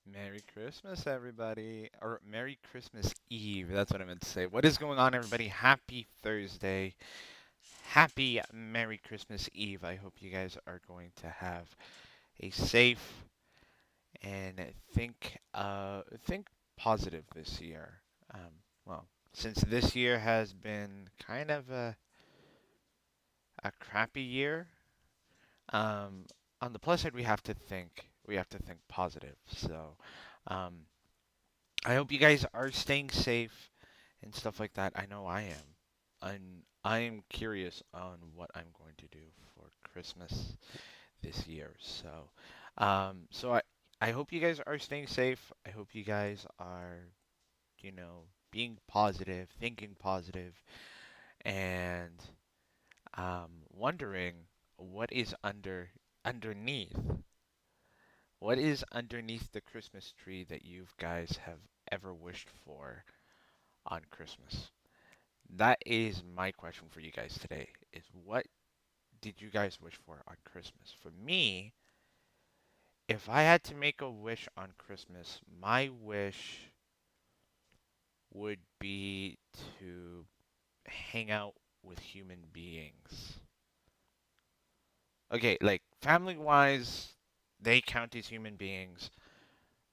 Merry Christmas, everybody. Or Merry Christmas Eve. That's what I meant to say. What is going on, everybody? Happy Thursday. Happy Merry Christmas Eve. I hope you guys are going to have a safe and think positive this year. Well, since this year has been kind of a crappy year, um, on the plus side, we have to think positive. So, um, I hope you guys are staying safe and stuff like that. I know I am. I am curious on what I'm going to do for Christmas this year. So I hope you guys are staying safe. I hope you guys are, being positive, thinking positive, and wondering what is underneath. What is underneath the Christmas tree that you guys have ever wished for on Christmas? That is my question for you guys today. Is what did you guys wish for on Christmas? For me, if I had to make a wish on Christmas, my wish would be to hang out with human beings. Okay, like family wise, they count as human beings,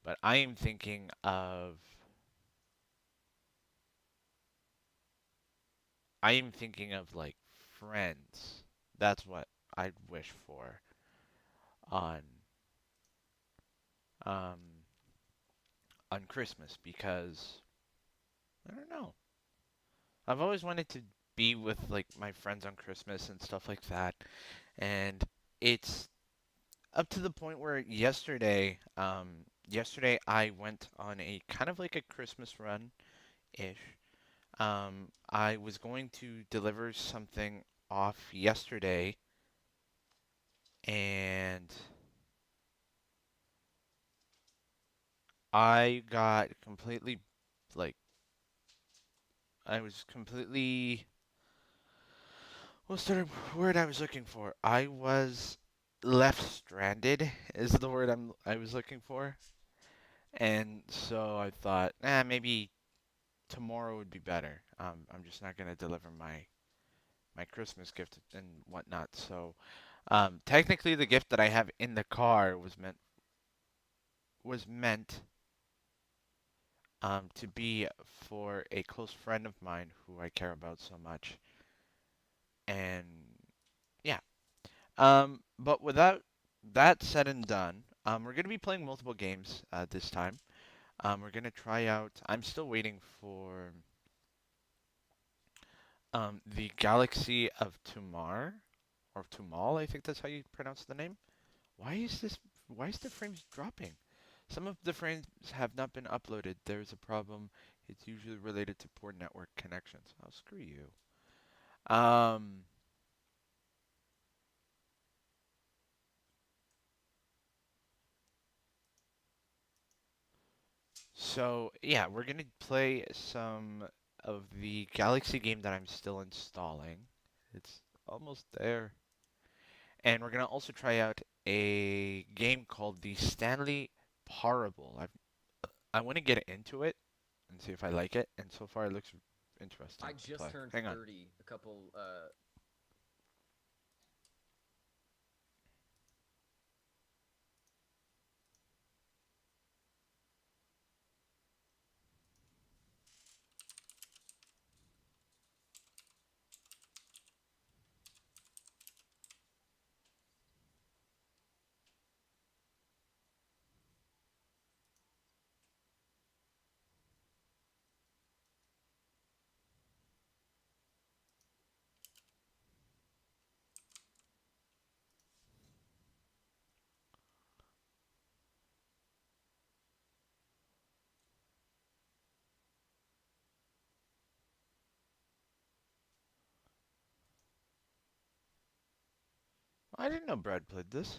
but I am thinking of like friends. That's what I'd wish for on um on Christmas because I don't know. I've always wanted to be with like my friends on Christmas and stuff like that. And it's up to the point where yesterday I went on a kind of like a Christmas run ish. I was going to deliver something off yesterday and I got completely like I was completely what's the word I was looking for? I was left stranded is the word I was looking for. And so I thought, maybe tomorrow would be better. I'm just not gonna deliver my Christmas gift and whatnot. So, technically, the gift that I have in the car was meant to be for a close friend of mine who I care about so much. And yeah, but without that said and done, we're gonna be playing multiple games this time. We're gonna try out. I'm still waiting for the Galaxy of Tumar or Tumal. I think that's how you pronounce the name. Why is this? Why is the frames dropping? Some of the frames have not been uploaded. There's a problem. It's usually related to poor network connections. Oh, screw you. Um. So yeah, we're gonna play some of the Galaxy game that I'm still installing. It's almost there. And we're gonna also try out a game called the Stanley Parable. I want to get into it and see if I like it, and so far it looks interesting I to just play. turned Hang on. 30 a couple I didn't know Brad played this.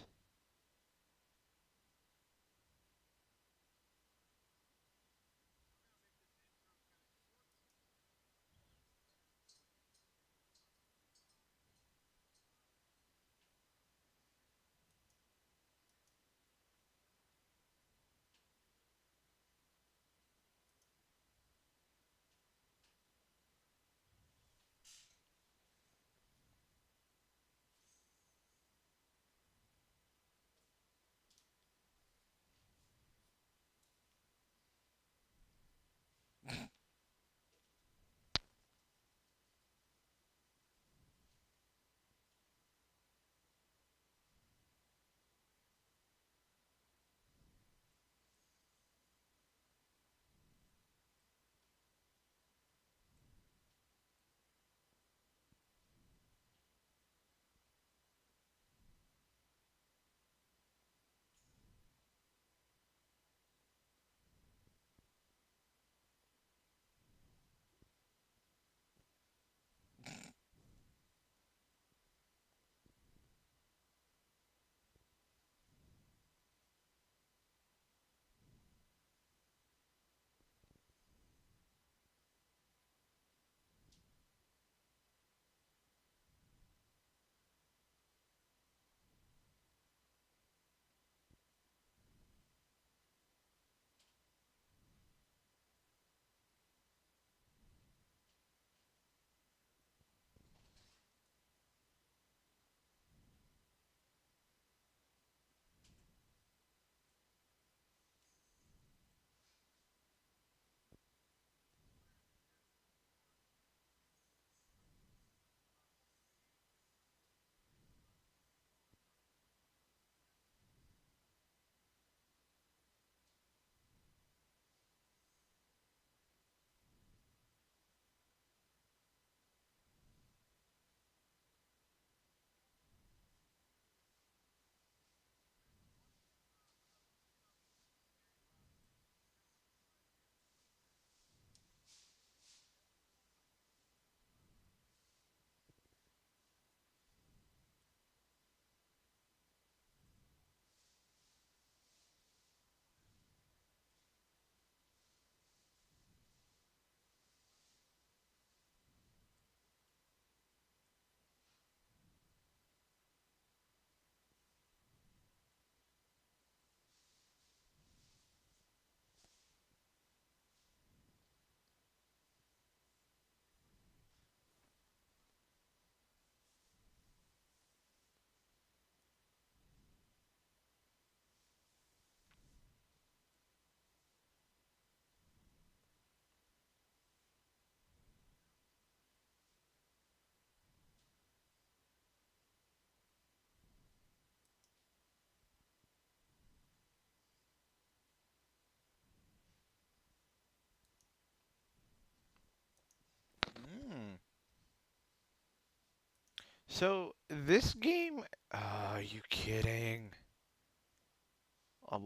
So this game, are you kidding?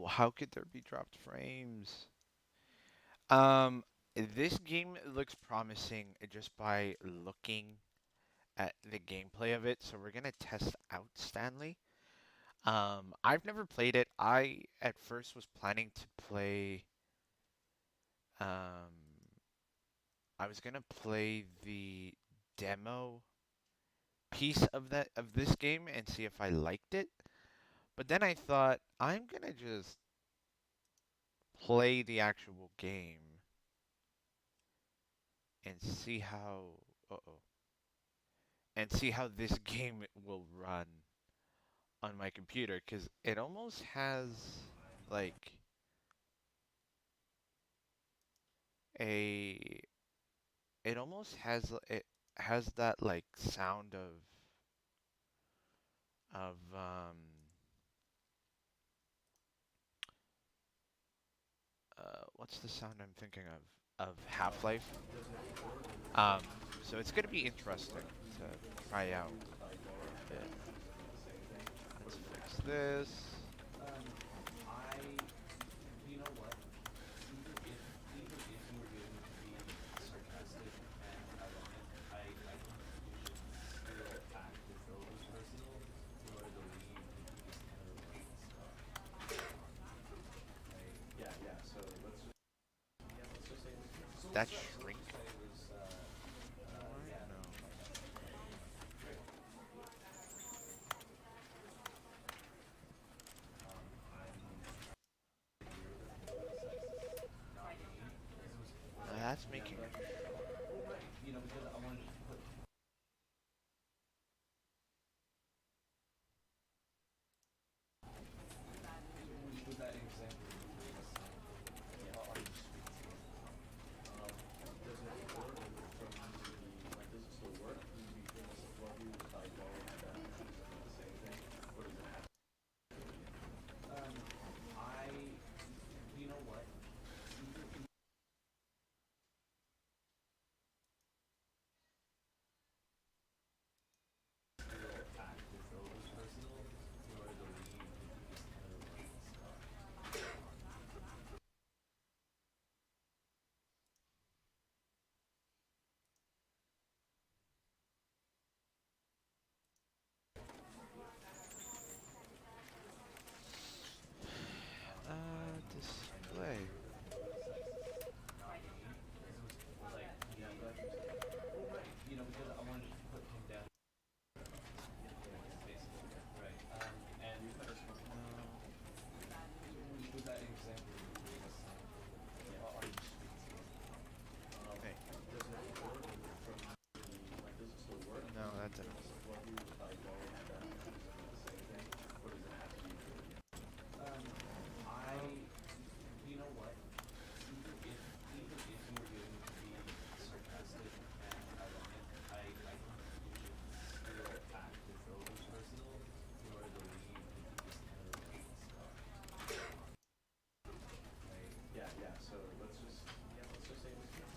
How could there be dropped frames? Um, this game looks promising just by looking at the gameplay of it, so we're gonna test out Stanley. I've never played it. I at first was planning to play, um, I was gonna play the demo piece of this game and see if I liked it. But then I thought I'm gonna just play the actual game and see how, uh-oh, and see how this game will run on my computer because it almost has like a it almost has it has that like sound of what's the sound I'm thinking of Half-Life. Um, so it's gonna be interesting to try out. Yeah. Let's fix this. That shrink? No. That's making it. Display. Hey. No, that didn't work.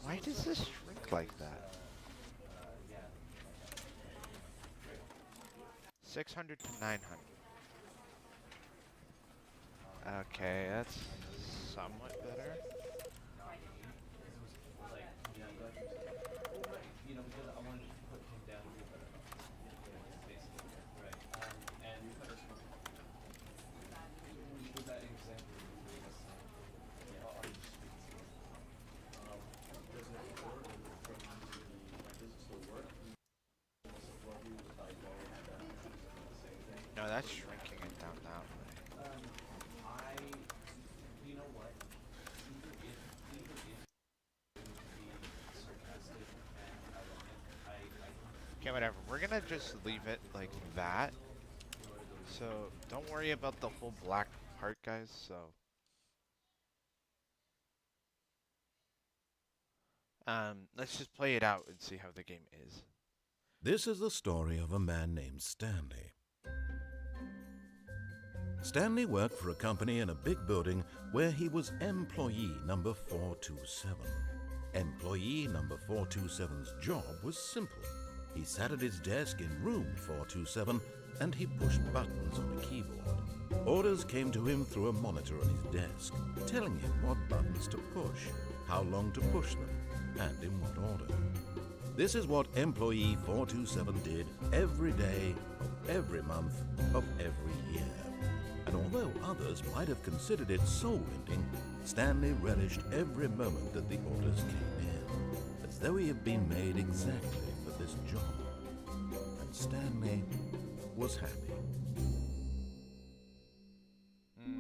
Why does this shrink like that? 600 to 900. Okay, that's somewhat better. No, that's shrinking it down that way. Okay, whatever. We're gonna just leave it like that. So don't worry about the whole black part, guys. So let's just play it out and see how the game is. This is the story of a man named Stanley. Stanley worked for a company in a big building where he was employee number 427. Employee number 427's job was simple. He sat at his desk in room 427 and he pushed buttons on a keyboard. Orders came to him through a monitor on his desk, telling him what buttons to push, how long to push them, and in what order. This is what employee 427 did every day of every month of every year. And although others might have considered it soul-winding, Stanley relished every moment that the orders came in, as though he had been made exactly for this job. And Stanley was happy.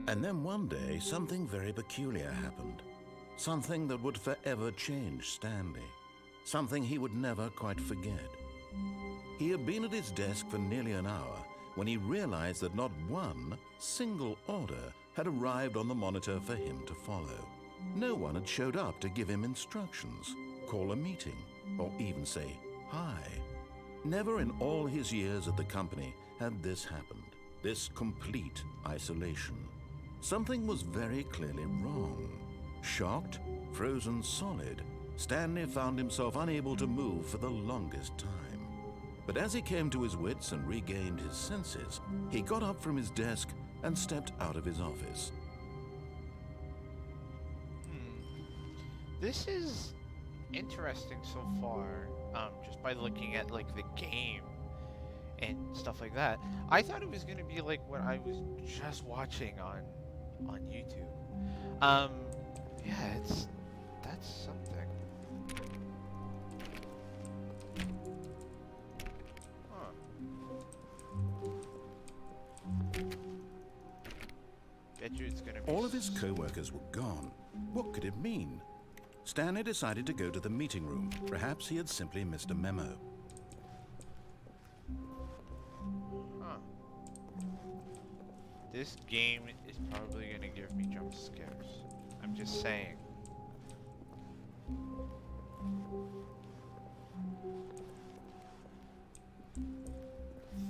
And then one day, something very peculiar happened. Something that would forever change Stanley. Something he would never quite forget. He had been at his desk for nearly an hour when he realized that not one single order had arrived on the monitor for him to follow. No one had showed up to give him instructions, call a meeting, or even say hi. Never in all his years at the company had this happened, this complete isolation. Something was very clearly wrong. Shocked, frozen solid, Stanley found himself unable to move for the longest time. But as he came to his wits and regained his senses, he got up from his desk and stepped out of his office. This is interesting so far, just by looking at like the game and stuff like that. I thought it was gonna be like what I was just watching on YouTube. Yeah, that's something. Huh. Bet you it's gonna be All of his co-workers were gone. What could it mean? Stanley decided to go to the meeting room. Perhaps he had simply missed a memo. Huh. This game is probably gonna give me jump scares. I'm just saying.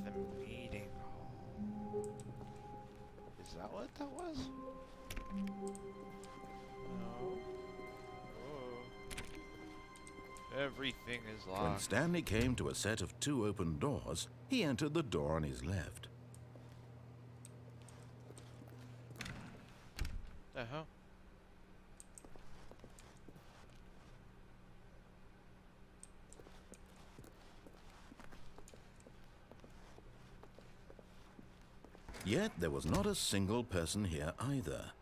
The meeting hall. Is that what that was? No. Oh. Everything is When locked. Stanley came to a set of 2 open doors, he entered the door on his left. The hell? Yet there was not a single person here either.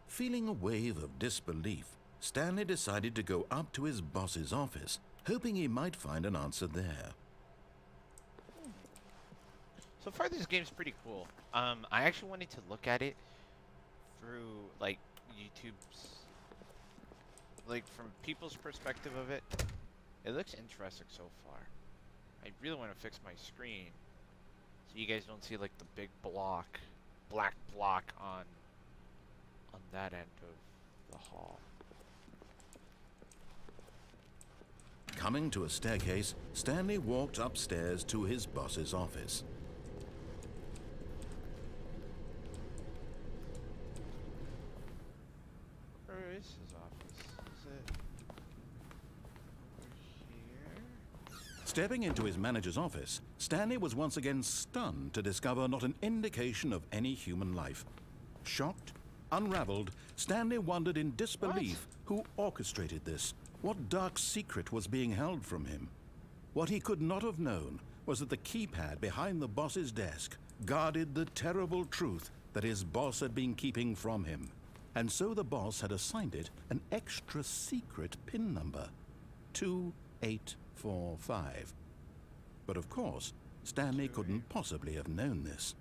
Feeling a wave of disbelief, Stanley decided to go up to his boss's office, hoping he might find an answer there. So far, this game's pretty cool. I actually wanted to look at it through like YouTube's, like from people's perspective of it. It looks interesting so far. I really want to fix my screen so you guys don't see like the big black block on that end of the hall. Coming to a staircase, Stanley walked upstairs to his boss's office. Where is his office? Is it over here? Stepping into his manager's office, Stanley was once again stunned to discover not an indication of any human life. Shocked, unraveled, Stanley wondered in disbelief who orchestrated this, what dark secret was being held from him. What he could not have known was that the keypad behind the boss's desk guarded the terrible truth that his boss had been keeping from him. And so the boss had assigned it an extra secret PIN number, 2845. But of course, Stanley couldn't possibly have known this.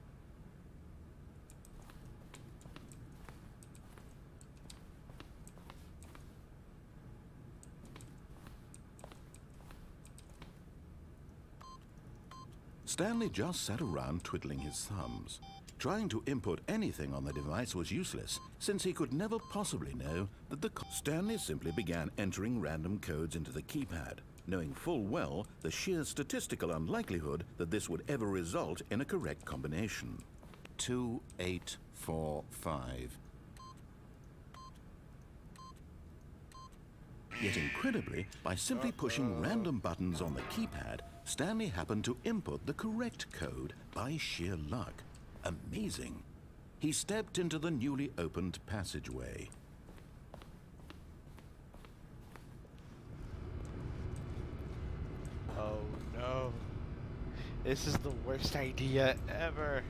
Stanley just sat around twiddling his thumbs. Trying to input anything on the device was useless, since he could never possibly know that Stanley simply began entering random codes into the keypad, knowing full well the sheer statistical unlikelihood that this would ever result in a correct combination. 2845. Yet incredibly, by simply pushing random buttons on the keypad, Stanley happened to input the correct code by sheer luck. Amazing. He stepped into the newly opened passageway. Oh no. This is the worst idea ever.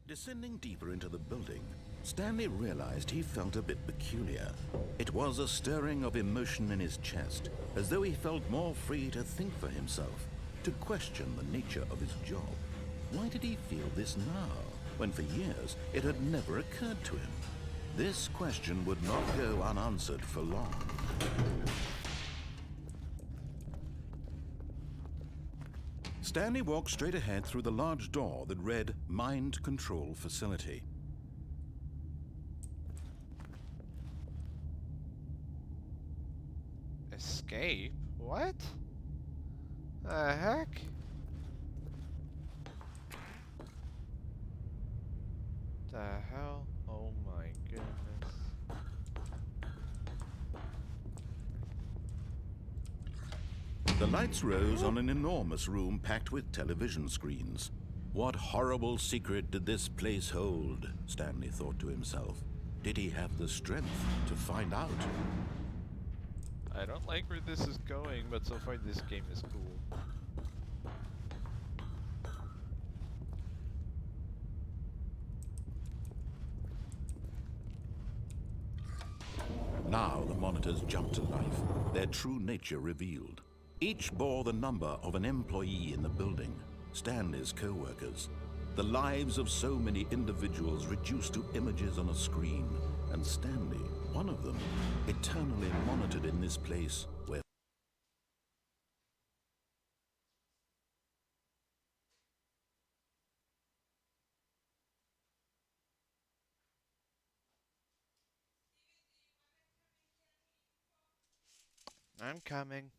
Descending deeper into the building, Stanley realized he felt a bit peculiar. It was a stirring of emotion in his chest, as though he felt more free to think for himself, to question the nature of his job. Why did he feel this now, when for years it had never occurred to him? This question would not go unanswered for long. Stanley walked straight ahead through the large door that read Mind Control Facility. Escape? What? The heck? The hell? Oh my goodness. The lights rose on an enormous room packed with television screens. What horrible secret did this place hold? Stanley thought to himself. Did he have the strength to find out? I don't like where this is going, but so far this game is cool. Now the monitors jumped to life, their true nature revealed. Each bore the number of an employee in the building, Stanley's co-workers. The lives of so many individuals reduced to images on a screen, and Stanley, one of them, eternally monitored in this place where I'm coming.